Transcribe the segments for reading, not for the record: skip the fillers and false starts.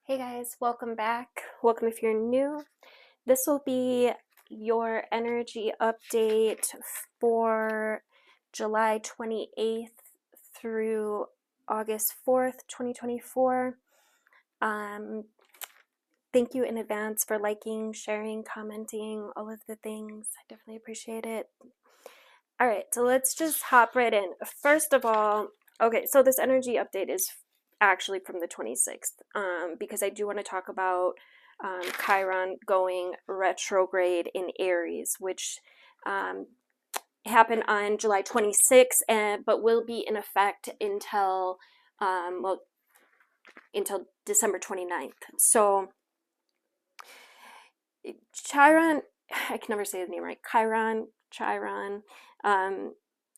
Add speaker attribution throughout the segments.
Speaker 1: Hey guys, welcome back. Welcome if you're new. This will be your energy update for July 28th through August 4th, 2024. Thank you in advance for liking, sharing, commenting, all of the things. I definitely appreciate it. All right, so let's just hop right in. First of all, okay, so this energy update is actually from the 26th, because I do want to talk about Chiron going retrograde in Aries, which happened on July 26th, but will be in effect until until December 29th. So Chiron, I can never say the name right. Chiron.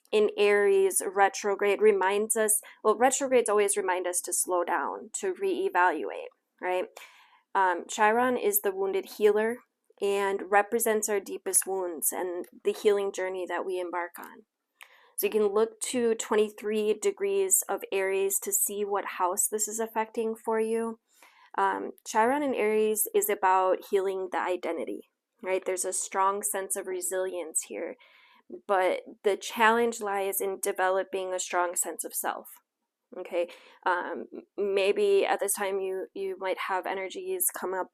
Speaker 1: In Aries retrograde reminds us, well, retrogrades always remind us to slow down, to reevaluate, right? Chiron is the wounded healer and represents our deepest wounds and the healing journey that we embark on. So you can look to 23 degrees of Aries to see what house this is affecting for you. Chiron in Aries is about healing the identity, right? There's a strong sense of resilience here, but the challenge lies in developing a strong sense of self. Okay, maybe at this time you might have energies come up,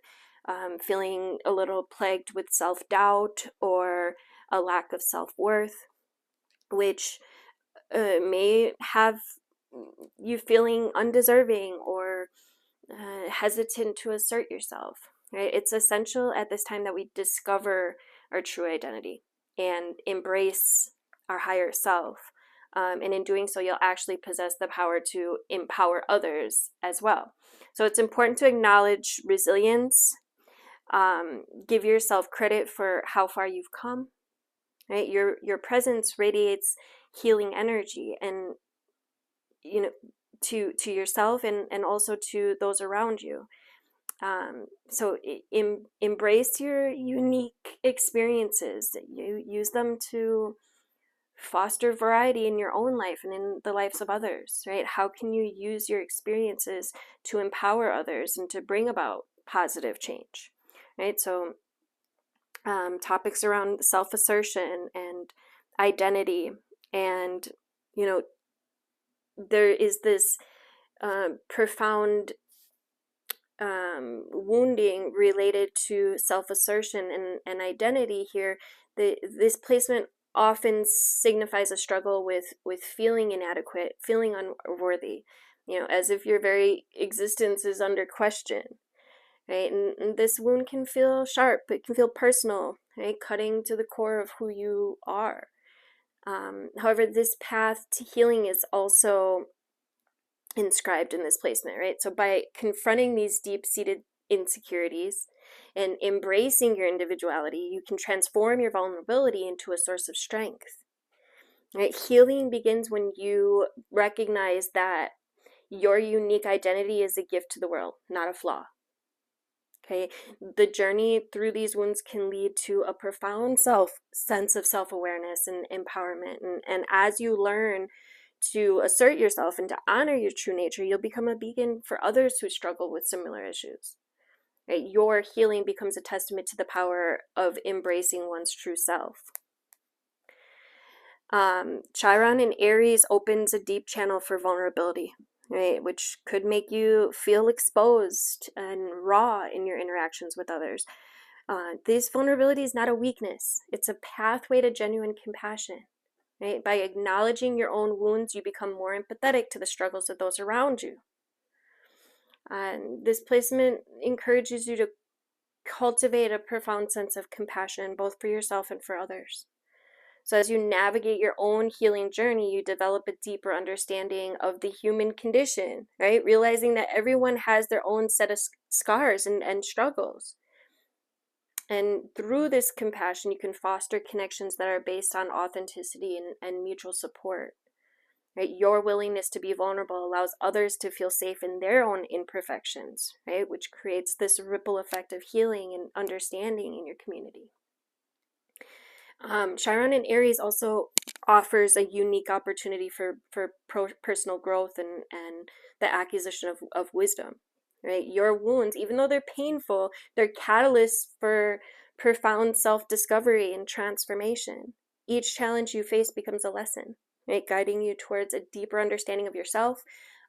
Speaker 1: feeling a little plagued with self-doubt or a lack of self-worth, which may have you feeling undeserving or hesitant to assert yourself, right? It's essential at this time that we discover our true identity and embrace our higher self. And in doing so, you'll actually possess the power to empower others as well. So it's important to acknowledge resilience, give yourself credit for how far you've come, right? Your presence radiates healing energy, and to yourself and also to those around you. So embrace your unique experiences. You use them to foster variety in your own life and in the lives of others, right? How can you use your experiences to empower others and to bring about positive change, right? So topics around self-assertion and identity, and there is this profound wounding related to self-assertion and identity here. This placement often signifies a struggle with feeling inadequate, feeling unworthy, as if your very existence is under question, right? And this wound can feel sharp, it can feel personal, right? Cutting to the core of who you are. However, this path to healing is also inscribed in this placement, right? So by confronting these deep-seated insecurities and embracing your individuality, you can transform your vulnerability into a source of strength, right? Healing begins when you recognize that your unique identity is a gift to the world, not a flaw. Okay, the journey through these wounds can lead to a profound sense of self-awareness and empowerment, and as you learn to assert yourself and to honor your true nature, you'll become a beacon for others who struggle with similar issues. Right? Your healing becomes a testament to the power of embracing one's true self. Chiron in Aries opens a deep channel for vulnerability, right, which could make you feel exposed and raw in your interactions with others. This vulnerability is not a weakness. It's a pathway to genuine compassion. Right? By acknowledging your own wounds, you become more empathetic to the struggles of those around you. And this placement encourages you to cultivate a profound sense of compassion, both for yourself and for others. So as you navigate your own healing journey, you develop a deeper understanding of the human condition, right? Realizing that everyone has their own set of scars and struggles. And through this compassion, you can foster connections that are based on authenticity and mutual support. Right? Your willingness to be vulnerable allows others to feel safe in their own imperfections, right? Which creates this ripple effect of healing and understanding in your community. Chiron in Aries also offers a unique opportunity for personal growth and the acquisition of wisdom. right? Your wounds, even though they're painful, they're catalysts for profound self-discovery and transformation. Each challenge you face becomes a lesson, right? Guiding you towards a deeper understanding of yourself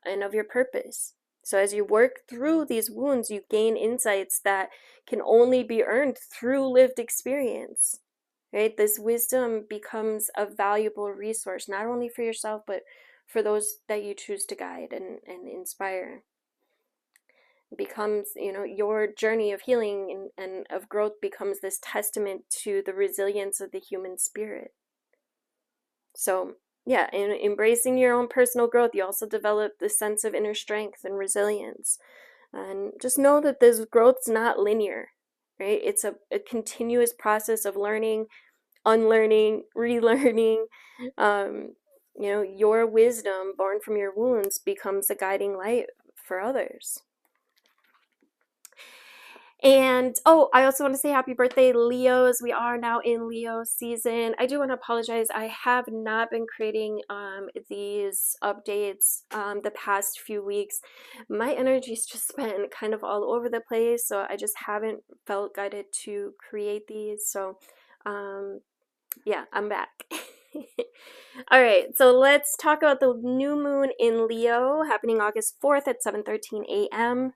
Speaker 1: and of your purpose. So as you work through these wounds, you gain insights that can only be earned through lived experience, right? This wisdom becomes a valuable resource, not only for yourself, but for those that you choose to guide and inspire. It becomes, your journey of healing and of growth becomes this testament to the resilience of the human spirit. So yeah, in embracing your own personal growth, you also develop this sense of inner strength and resilience. And just know that this growth's not linear, right? It's a continuous process of learning, unlearning, relearning. Your wisdom born from your wounds becomes a guiding light for others. And I also want to say happy birthday, Leos. We are now in Leo season. I do want to apologize. I have not been creating these updates the past few weeks. My energy's just been kind of all over the place, so I just haven't felt guided to create these. So yeah, I'm back. All right, so let's talk about the new moon in Leo happening August 4th at 7:13 a.m.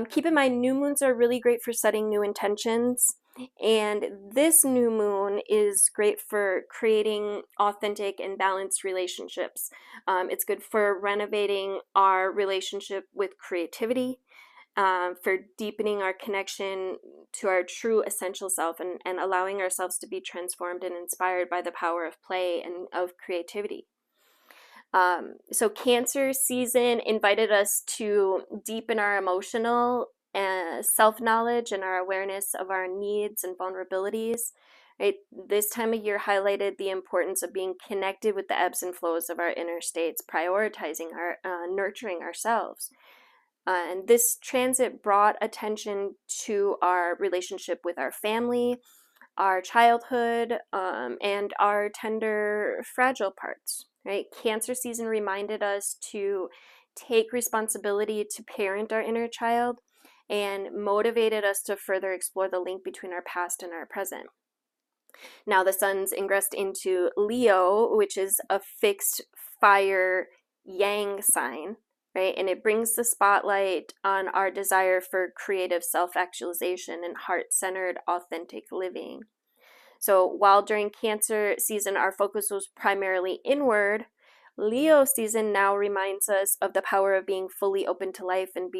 Speaker 1: Keep in mind, new moons are really great for setting new intentions. And this new moon is great for creating authentic and balanced relationships. It's good for renovating our relationship with creativity, for deepening our connection to our true essential self, and allowing ourselves to be transformed and inspired by the power of play and of creativity. So Cancer season invited us to deepen our emotional self-knowledge and our awareness of our needs and vulnerabilities. Right? This time of year highlighted the importance of being connected with the ebbs and flows of our inner states, prioritizing our nurturing ourselves. And this transit brought attention to our relationship with our family, our childhood, and our tender, fragile parts, right? Cancer season reminded us to take responsibility to parent our inner child and motivated us to further explore the link between our past and our present. Now the sun's ingressed into Leo, which is a fixed fire yang sign, right? And it brings the spotlight on our desire for creative self-actualization and heart-centered, authentic living. So while during Cancer season, our focus was primarily inward, Leo season now reminds us of the power of being fully open to life and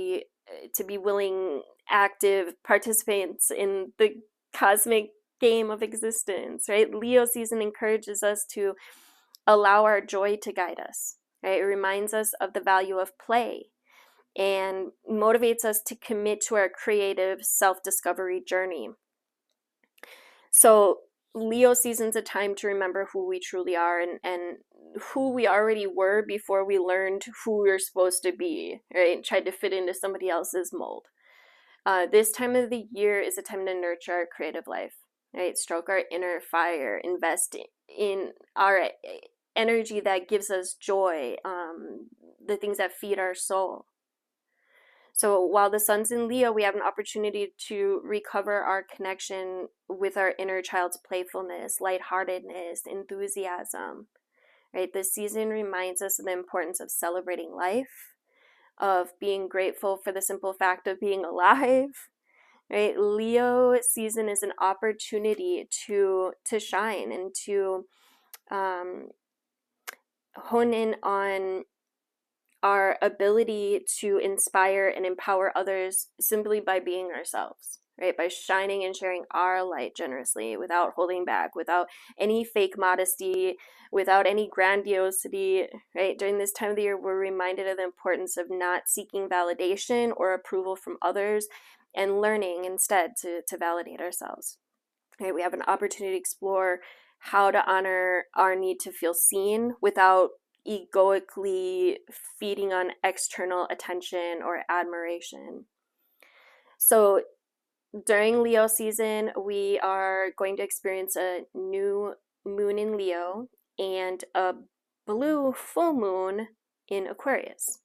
Speaker 1: to be willing, active participants in the cosmic game of existence, right? Leo season encourages us to allow our joy to guide us, right? It reminds us of the value of play and motivates us to commit to our creative self-discovery journey. So Leo season's a time to remember who we truly are and who we already were before we learned who we were supposed to be, right? And tried to fit into somebody else's mold. This time of the year is a time to nurture our creative life, right? Stroke our inner fire, invest in our energy that gives us joy, the things that feed our soul. So while the sun's in Leo, we have an opportunity to recover our connection with our inner child's playfulness, lightheartedness, enthusiasm, right? This season reminds us of the importance of celebrating life, of being grateful for the simple fact of being alive, right? Leo season is an opportunity to shine and to hone in on our ability to inspire and empower others simply by being ourselves, right? By shining and sharing our light generously without holding back, without any fake modesty, without any grandiosity, right? During this time of the year, we're reminded of the importance of not seeking validation or approval from others and learning instead to validate ourselves, right? We have an opportunity to explore how to honor our need to feel seen without egoically feeding on external attention or admiration. So during Leo season, we are going to experience a new moon in Leo and a blue full moon in Aquarius.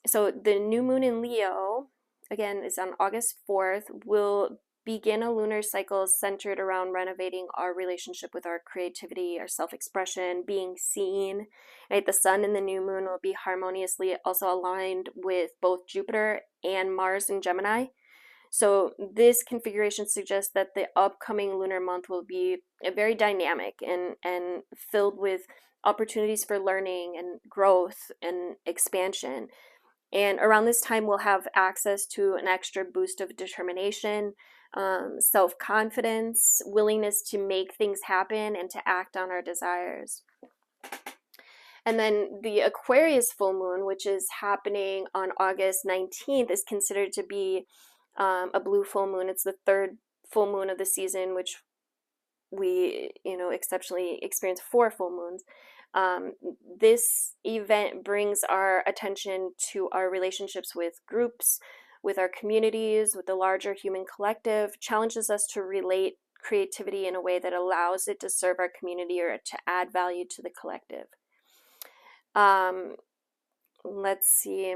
Speaker 1: So the new moon in Leo, again, is on August 4th, will begin a lunar cycle centered around renovating our relationship with our creativity, our self-expression, being seen. Right? The sun and the new moon will be harmoniously also aligned with both Jupiter and Mars in Gemini. So this configuration suggests that the upcoming lunar month will be very dynamic and filled with opportunities for learning and growth and expansion. And around this time, we'll have access to an extra boost of determination, self-confidence, willingness to make things happen and to act on our desires. And then the Aquarius full moon, which is happening on August 19th, is considered to be a blue full moon. It's the third full moon of the season, which we, exceptionally experience 4 full moons. This event brings our attention to our relationships with groups, with our communities, with the larger human collective, challenges us to relate creativity in a way that allows it to serve our community or to add value to the collective. Let's see.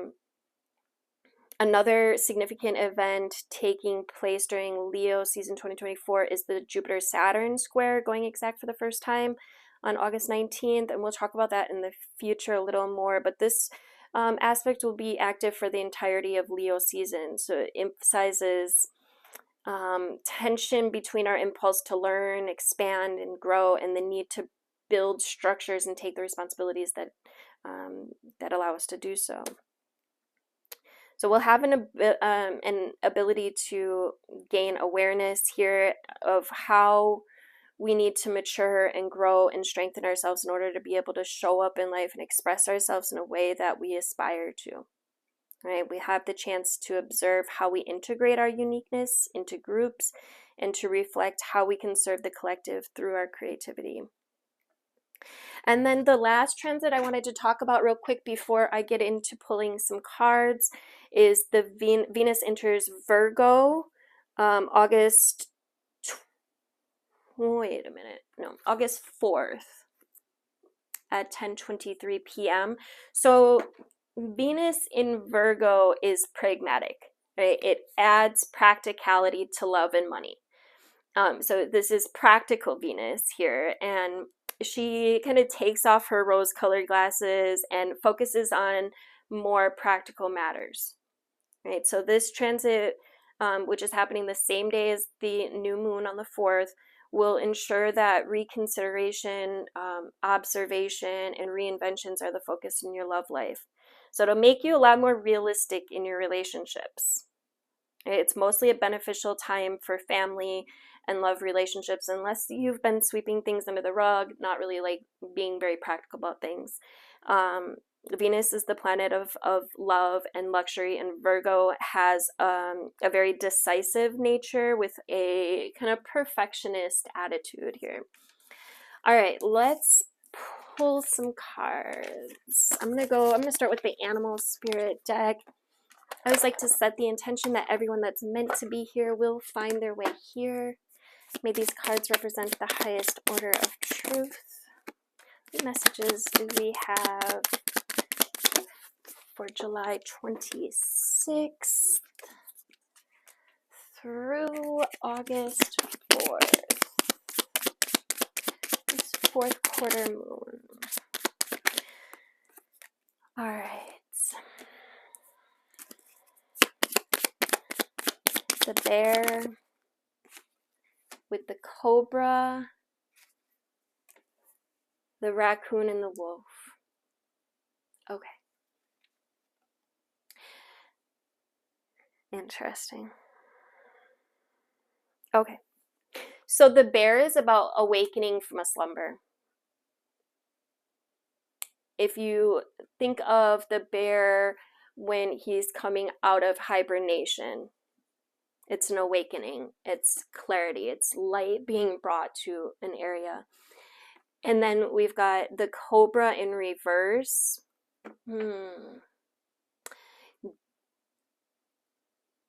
Speaker 1: Another significant event taking place during Leo season 2024 is the Jupiter-Saturn square going exact for the first time on August 19th, and we'll talk about that in the future a little more, but this aspect will be active for the entirety of Leo season, so it emphasizes tension between our impulse to learn, expand, and grow, and the need to build structures and take the responsibilities that allow us to do so. So we'll have an ability to gain awareness here of how we need to mature and grow and strengthen ourselves in order to be able to show up in life and express ourselves in a way that we aspire to. Right? We have the chance to observe how we integrate our uniqueness into groups and to reflect how we can serve the collective through our creativity. And then the last transit I wanted to talk about real quick before I get into pulling some cards is the Venus enters Virgo August 4th at 10:23 p.m. So Venus in Virgo is pragmatic, right? It adds practicality to love and money. So this is practical Venus here, and she kind of takes off her rose-colored glasses and focuses on more practical matters, right? So this transit, which is happening the same day as the new moon on the 4th, will ensure that reconsideration, observation, and reinventions are the focus in your love life. So it'll make you a lot more realistic in your relationships. It's mostly a beneficial time for family and love relationships, unless you've been sweeping things under the rug, not really like being very practical about things. Venus is the planet of love and luxury, and Virgo has a very decisive nature with a kind of perfectionist attitude here. All right, let's pull some cards. I'm gonna start with the Animal Spirit deck. I always like to set the intention that everyone that's meant to be here will find their way here. May these cards represent the highest order of truth. What messages do we have for July 26th through August 4th? This 4th quarter moon. All right. The bear with the cobra, the raccoon, and the wolf. Okay. Interesting. Okay. So the bear is about awakening from a slumber. If you think of the bear when he's coming out of hibernation, it's an awakening, it's clarity, it's light being brought to an area. And then we've got the cobra in reverse.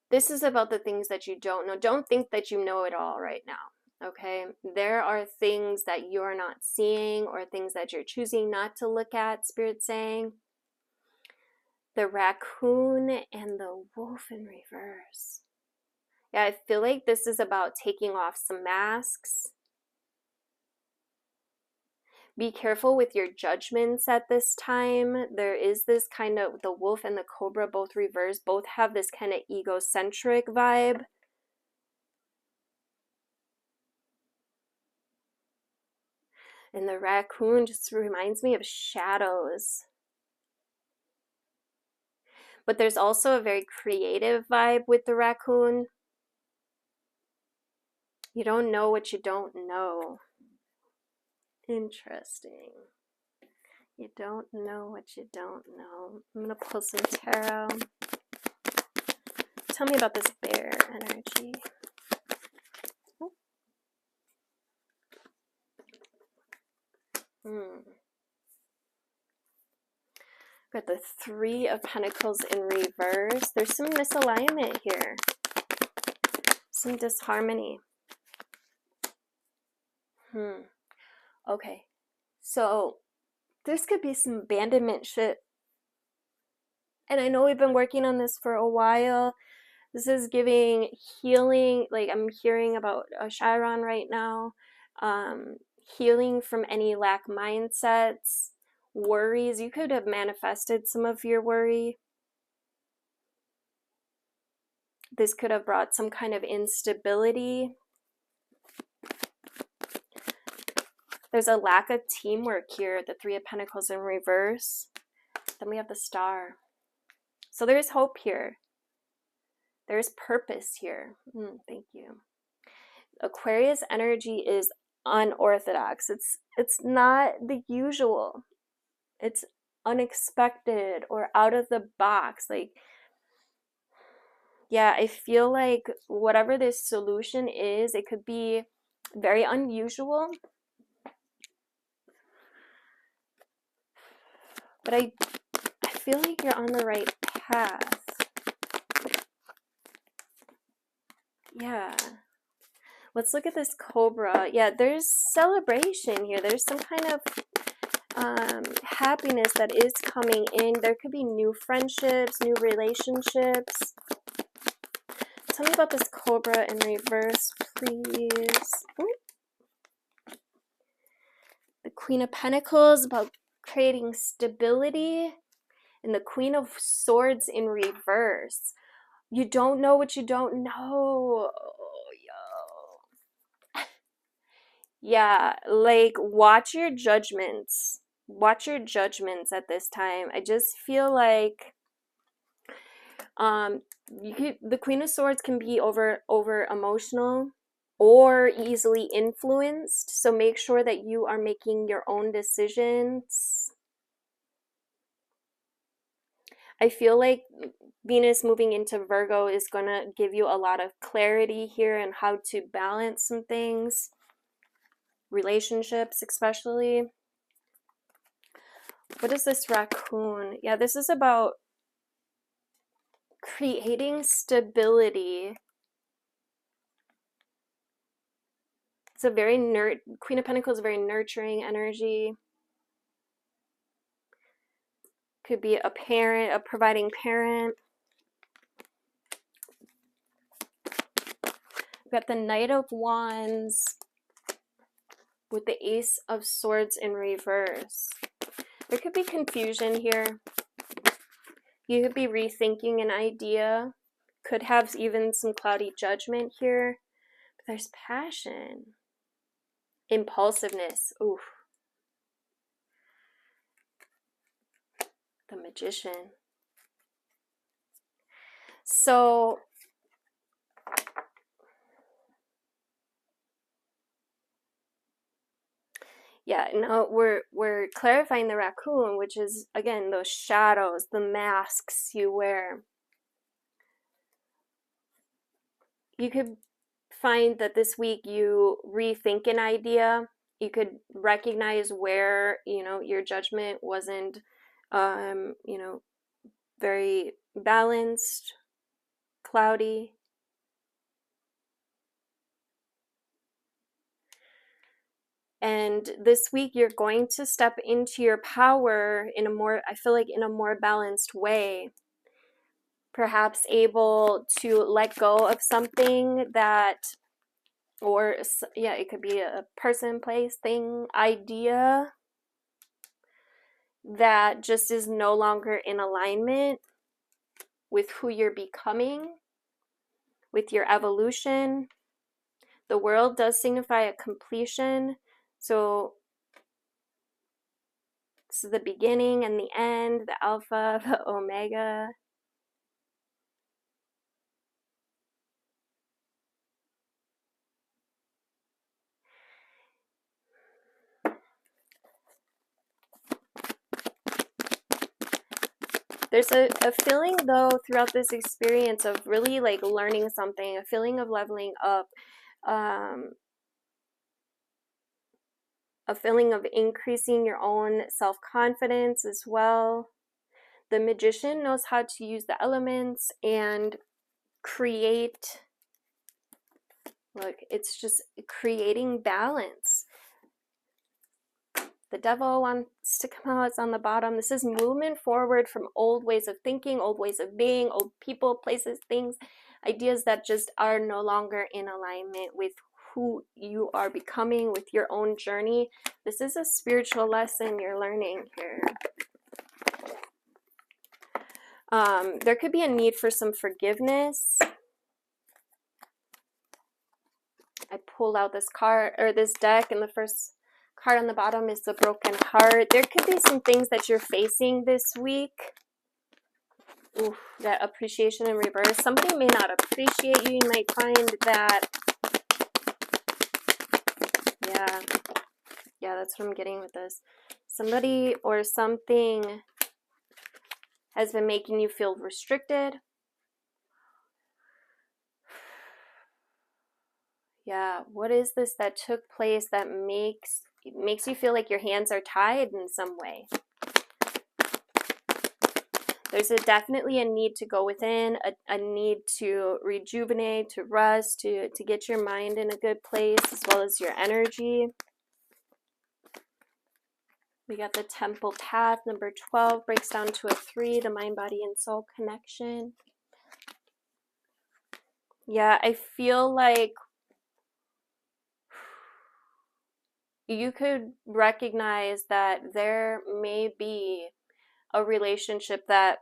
Speaker 1: This is about the things that you don't know. Don't think that you know it all right now, okay? There are things that you're not seeing or things that you're choosing not to look at, Spirit's saying. The raccoon and the wolf in reverse. Yeah, I feel like this is about taking off some masks. Be careful with your judgments at this time. There is this kind of, the wolf and the cobra both reverse, both have this kind of egocentric vibe. And the raccoon just reminds me of shadows. But there's also a very creative vibe with the raccoon. You don't know what you don't know. Interesting. You don't know what you don't know. I'm going to pull some tarot. Tell me about this bear energy. Got the Three of Pentacles in reverse. There's some misalignment here. Some disharmony. Okay. So this could be some abandonment shit. And I know we've been working on this for a while. This is giving healing. Like, I'm hearing about Chiron right now. Healing from any lack mindsets, worries. You could have manifested some of your worry. This could have brought some kind of instability. There's a lack of teamwork here, the Three of Pentacles in reverse. Then we have the Star. So there's hope here. There's purpose here. Thank you. Aquarius energy is unorthodox. It's not the usual. It's unexpected or out of the box. Like, yeah, I feel like whatever this solution is, it could be very unusual. But I feel like you're on the right path. Yeah. Let's look at this Cobra. Yeah, there's celebration here. There's some kind of happiness that is coming in. There could be new friendships, new relationships. Tell me about this Cobra in reverse, please. Ooh. The Queen of Pentacles, about creating stability. And the Queen of Swords in reverse. You don't know what you don't know. Yo. Yeah, like, watch your judgments. Watch your judgments at this time. I just feel like the Queen of Swords can be over emotional or easily influenced. So make sure that you are making your own decisions. I feel like Venus moving into Virgo is going to give you a lot of clarity here and how to balance some things. Relationships, especially. What is this raccoon? Yeah, this is about creating stability. It's a very Queen of Pentacles is a very nurturing energy. Could be a parent, a providing parent. We've got the Knight of Wands with the Ace of Swords in reverse. There could be confusion here. You could be rethinking an idea. Could have even some cloudy judgment here. But there's passion. Impulsiveness. Oof. The Magician. So yeah, now we're clarifying the raccoon, which is, again, those shadows, the masks you wear. You could find that this week you rethink an idea. You could recognize where, your judgment wasn't, very balanced, cloudy. And this week you're going to step into your power in a more, I feel like, in a more balanced way. Perhaps able to let go of something that, or yeah, it could be a person, place, thing, idea that just is no longer in alignment with who you're becoming, with your evolution. The world does signify a completion. So this is the beginning and the end, the alpha, the omega. There's a feeling, though, throughout this experience of really like learning something, a feeling of leveling up, a feeling of increasing your own self-confidence as well. The magician knows how to use the elements and create, look, it's just creating balance. The devil wants to come out, it's on the bottom. This is movement forward from old ways of thinking, old ways of being, old people, places, things, ideas that just are no longer in alignment with who you are becoming, with your own journey. This is a spiritual lesson you're learning here. There could be a need for some forgiveness. I pulled out this card, or this deck, and the first card on the bottom is the broken heart. There could be some things that you're facing this week. Ooh, that appreciation in reverse. Somebody may not appreciate you. You might find that, yeah, that's what I'm getting with this. Somebody or something has been making you feel restricted. Yeah, what is this that took place that makes you feel like your hands are tied in some way? There's definitely a need to go within, a need to rejuvenate, to rest, to get your mind in a good place, as well as your energy. We got the temple path, number 12, breaks down to a 3, the mind, body, and soul connection. Yeah, I feel like you could recognize that there may be a relationship that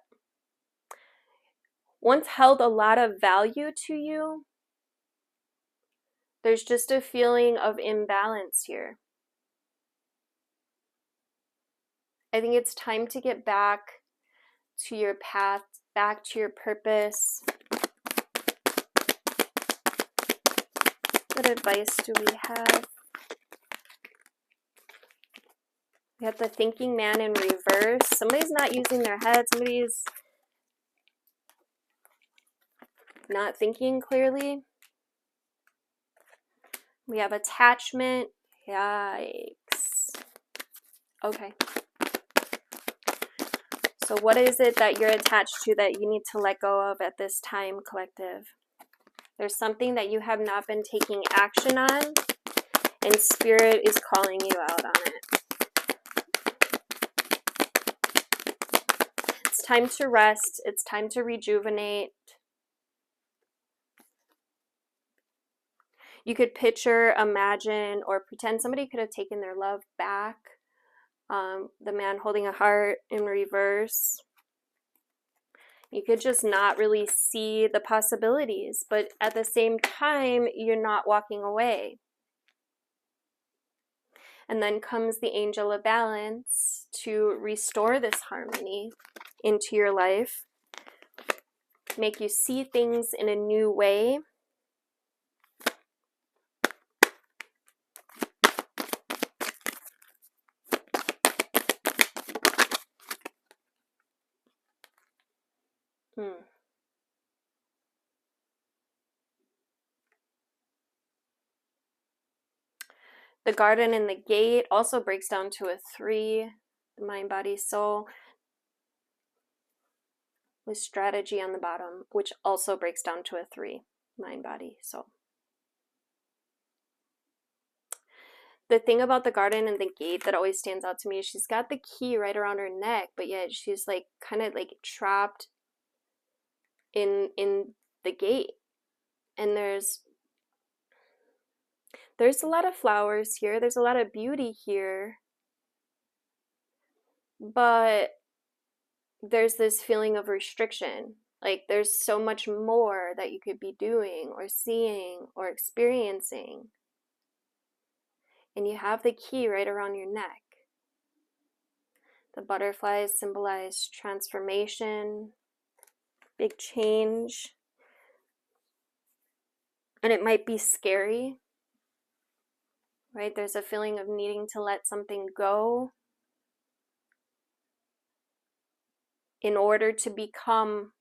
Speaker 1: once held a lot of value to you. There's just a feeling of imbalance here. I think it's time to get back to your path, back to your purpose. What advice do we have? We have the thinking man in reverse. Somebody's not using their head. Somebody's not thinking clearly. We have attachment. Yikes. Okay. So what is it that you're attached to that you need to let go of at this time, collective? There's something that you have not been taking action on, and Spirit is calling you out on it. It's time to rest. It's time to rejuvenate. You could picture, imagine, or pretend somebody could have taken their love back. The man holding a heart in reverse. You could just not really see the possibilities, but at the same time, you're not walking away. And then comes the angel of balance to restore this harmony into your life, make you see things in a new way. The garden and the gate also breaks down to a 3, the mind, body, soul, with strategy on the bottom, which also breaks down to a 3, mind, body, soul. the thing about the garden and the gate that always stands out to me is she's got the key right around her neck, but yet she's like kind of like trapped in the gate. And there's a lot of flowers here, there's a lot of beauty here, but there's this feeling of restriction. Like there's so much more that you could be doing or seeing or experiencing. And you have the key right around your neck. The butterflies symbolize transformation, big change. And it might be scary, right? There's a feeling of needing to let something go in order to become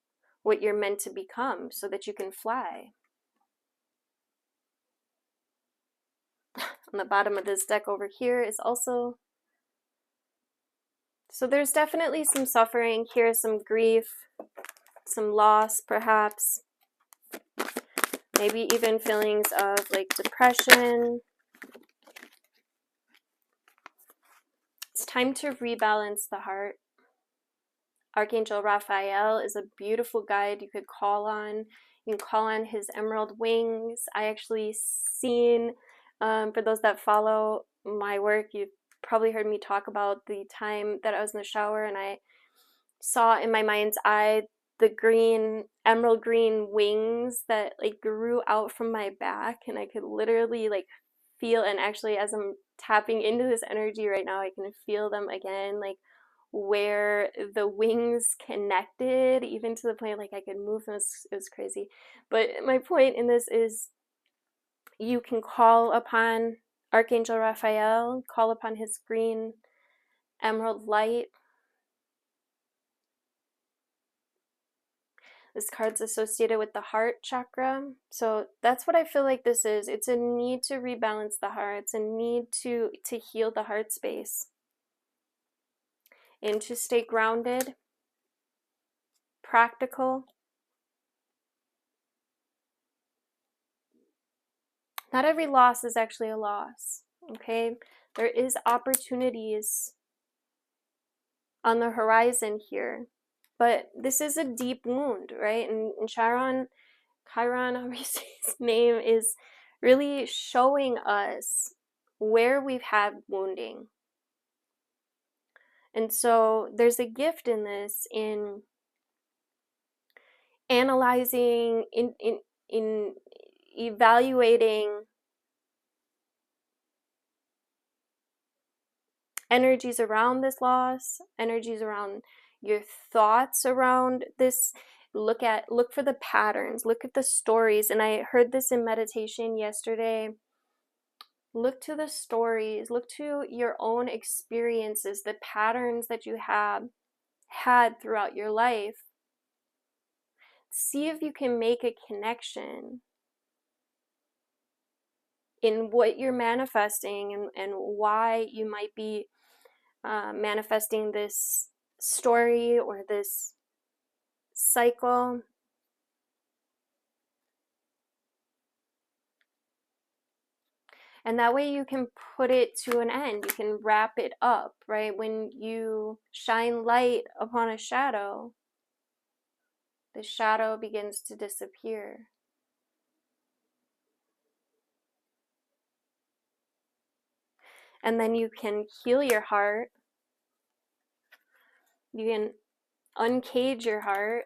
Speaker 1: what you're meant to become so that you can fly. On the bottom of this deck over here is also, so there's definitely some suffering here, some grief, some loss perhaps, maybe even feelings of like depression. It's time to rebalance the heart. Archangel Raphael is a beautiful guide you could call on. You can call on his emerald wings. I actually seen, for those that follow my work, you've probably heard me talk about the time that I was in the shower and I saw in my mind's eye the green, emerald green wings that like grew out from my back, and I could literally like feel, and actually as I'm tapping into this energy right now, I can feel them again, like where the wings connected, even to the point like I could move them. It was crazy. But my point in this is you can call upon Archangel Raphael, call upon his green emerald light. This card's associated with the heart chakra. So that's what I feel like this is. It's a need to rebalance the heart. It's a need to heal the heart space. And to stay grounded, practical. Not every loss is actually a loss, okay? There is opportunities on the horizon here, but this is a deep wound, right? And Chiron, however you say his name, is really showing us where we've had wounding. And so there's a gift in this, in analyzing, in evaluating energies around this loss, energies around your thoughts around this. Look for the patterns, look at the stories. And I heard this in meditation yesterday. Look to the stories, look to your own experiences, the patterns that you have had throughout your life. See if you can make a connection in what you're manifesting and why you might be manifesting this story or this cycle. And that way you can put it to an end. You can wrap it up, right? When you shine light upon a shadow, the shadow begins to disappear. And then you can heal your heart. You can uncage your heart.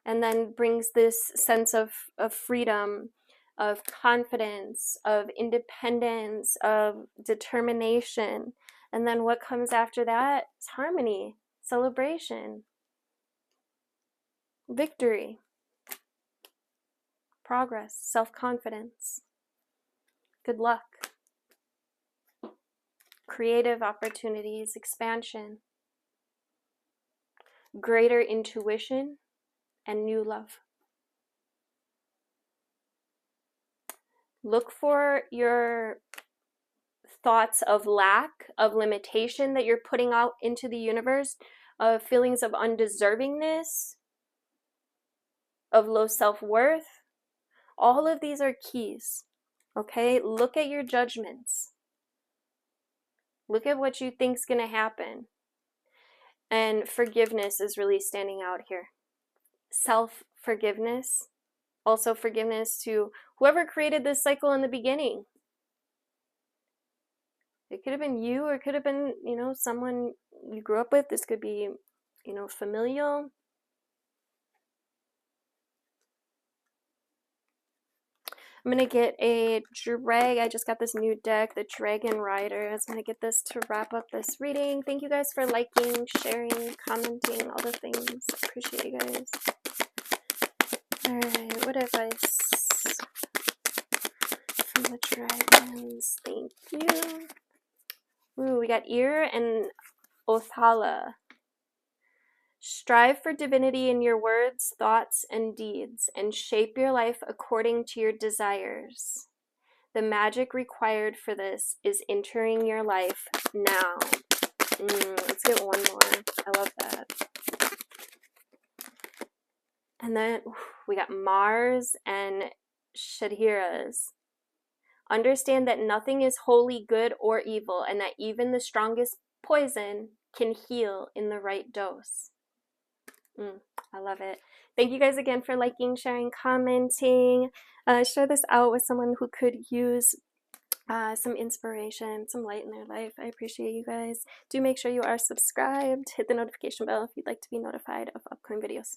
Speaker 1: And then brings this sense of freedom, of confidence, of independence, of determination. And then what comes after that is harmony, celebration, victory, progress, self-confidence, good luck, creative opportunities, expansion, greater intuition, and new love. Look for your thoughts of lack, of limitation that you're putting out into the universe, of feelings of undeservingness, of low self-worth, All of these are keys. Okay, look at your judgments. Look at what you think's going to happen. And forgiveness is really standing out here. Self-forgiveness. Also forgiveness to whoever created this cycle in the beginning. It could have been you, or it could have been, you know, someone you grew up with. This could be, you know, familial. I'm going to get a I just got this new deck, the Dragon Rider. I was going to get this to wrap up this reading. Thank you guys for liking, sharing, commenting, all the things. Appreciate you guys. Alright, what advice from the dragons? Thank you. Ooh, we got Ear and Othala. Strive for divinity in your words, thoughts, and deeds, and shape your life according to your desires. The magic required for this is entering your life now. Let's get one more. I love that. And then we got Mars and Shadhiras. Understand that nothing is wholly good or evil, and that even the strongest poison can heal in the right dose. I love it. Thank you guys again for liking, sharing, commenting. Share this out with someone who could use some inspiration, some light in their life. I appreciate you guys. Do make sure you are subscribed. Hit the notification bell if you'd like to be notified of upcoming videos.